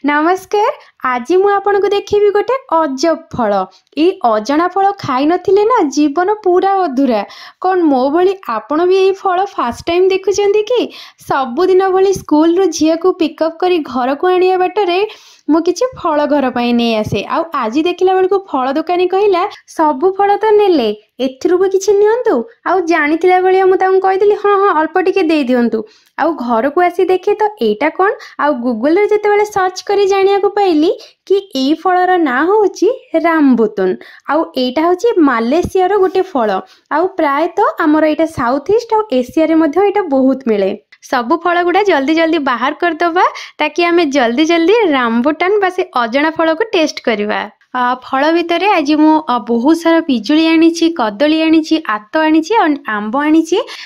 नमस्कार। आज मु आपन को देखेबी गोटे अजब फल। ई अजणा फल खाई नथिले ना जीवन पूरा अधूरा। कौन मो भली आपण भी यही फल फास्ट टाइम देखुचंदी कि सबुदिन भली स्कूल रो झिया को पिकअप करी घर को आनिया बाटरे मु किछि फल घर पई नै आसे। आउ आज देखिला बेल को फल दुकानी कहिला सबु फल तो नेले एथिरु भी किछि नियंतु। आउ जानितिला बेलिया मु ताऊ कहिदिली हां हां अल्प टिके दे दियंतु। आउ घर को आसी देखे तो एटा कौन आउ गूगल रे जेते बेले सर्च करी जानिया को पाइली कि एई फलर ना होची रामबुतन। आउ एटा होची मालयेशिया रो गोटे फल। आउ प्राय तो हमर एटा साउथ ईस्ट आउ एशिया रे मध्ये एटा बहुत मिले। सबु फल गुड़ा जल्दी जल्दी बाहर कर दबा ताकि हमें जल्दी जल्दी रामबुटान बा से अजणा फल को टेस्ट करवा। फल भितर आज मु बहुत सारा पिजुली आनी, कदली आनी, आत आनी, आंब आनी।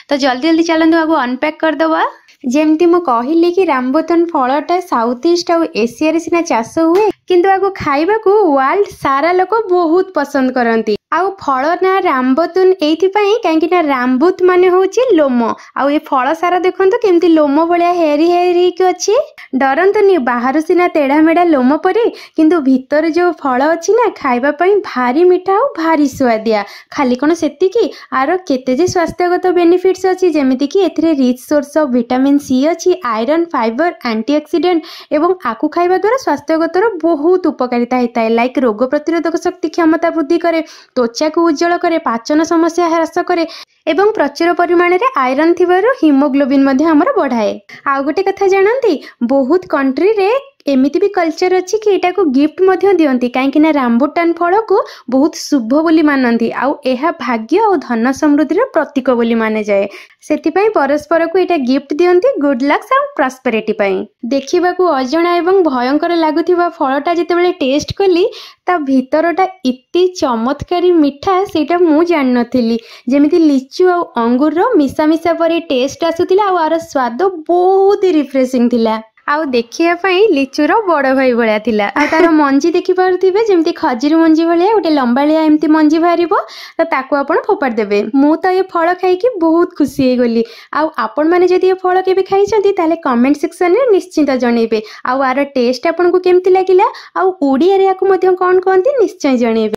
तो जल्दी जल्दी चलते आगो अनपैक करदबा। जेमती मु कहली कि रामबुतान फलटा साउथ ईस्ट आउ एशिया रे सिना चाष हुए किंतु आगो खाइबा को वर्ल्ड सारा लोक बहुत पसंद करती। आउ फल ना रामबुतन एइथिपाई काहेकि ना रामबुत माने होची लोम। आउ ए फल सारा देखंतु केमती लोम भलिया हेरी हेरी कि अछि। डरंतुनी बाहर सिना तेढ़ा मेढ़ा लोम परे किंतु भीतर जो फल अछि ना खाइबा पई भारी मिठा आउ भारी स्वादिया। खाली कोन सेति कि आरो केते जे स्वास्थ्यगत बेनिफिट्स अछि जेमिति कि एथिरे rich source of vitamin C अछि, आयरन, फाइबर, एंटीऑक्सीडेंट एवं आकु खाइबा द्वारा स्वास्थ्यगत बहुत उपकारिता हेताय। लाइक रोग प्रतिरोधक शक्ति क्षमता वृद्धि करे, त्वचा को उज्जवल करे, पाचन समस्या ह्रास करे एवं प्रचुर परिमाण रे आयरन थिबारु हीमोग्लोबिन मध्ये हमर बढ़ाए। आ गोटे कथा जानंती बहुत कंट्री रे एमिति भी कल्चर अच्छी कि एटा को गिफ्ट मध्ये दियंती काहेकि ना रामबुटान फल को बहुत शुभ बोली मानंती। आउ एहा भाग्य और धन समृद्धि रो प्रतीक बोली माने जाए। सेति पई परस्पर को एटा गिफ्ट दियंती गुड लक्स एंड प्रॉस्पेरिटी पई। देखिबा को अजणा एवं भयंकर लागुथिबा फलटा जेतेबेले टेस्ट कली ता भीतरटा इति चमत्कारी मिठा सेटा मु जान नथिली। जेमिति लिचु और अंगूर रो मिसा मिसा परी टेस्ट आसुतिला आउ आर स्वाद बहुत रिफ्रेशिंग थिला। आउ देखिया पई लिचुर बड़ भाई भलिया थिला। आ तार मंजी देखि पारुथिबे जेमति खजूर मंजी भलिया गोटे लंबालिया एमति मंजी बाहरिबो तो ताको आपण फोपाड़ देबे। मु तो ये फल खाई कि बहुत खुशी हे गली। आउ आपण माने जदि ये फल केबे खाइछंती ताले कमेंट सेक्शन रे निश्चित जणेबे। आउ आर टेस्ट आपण को केमति लागिला आउ ओडिया रे याको मध्ये कोन कोनती निश्चय जणेबे।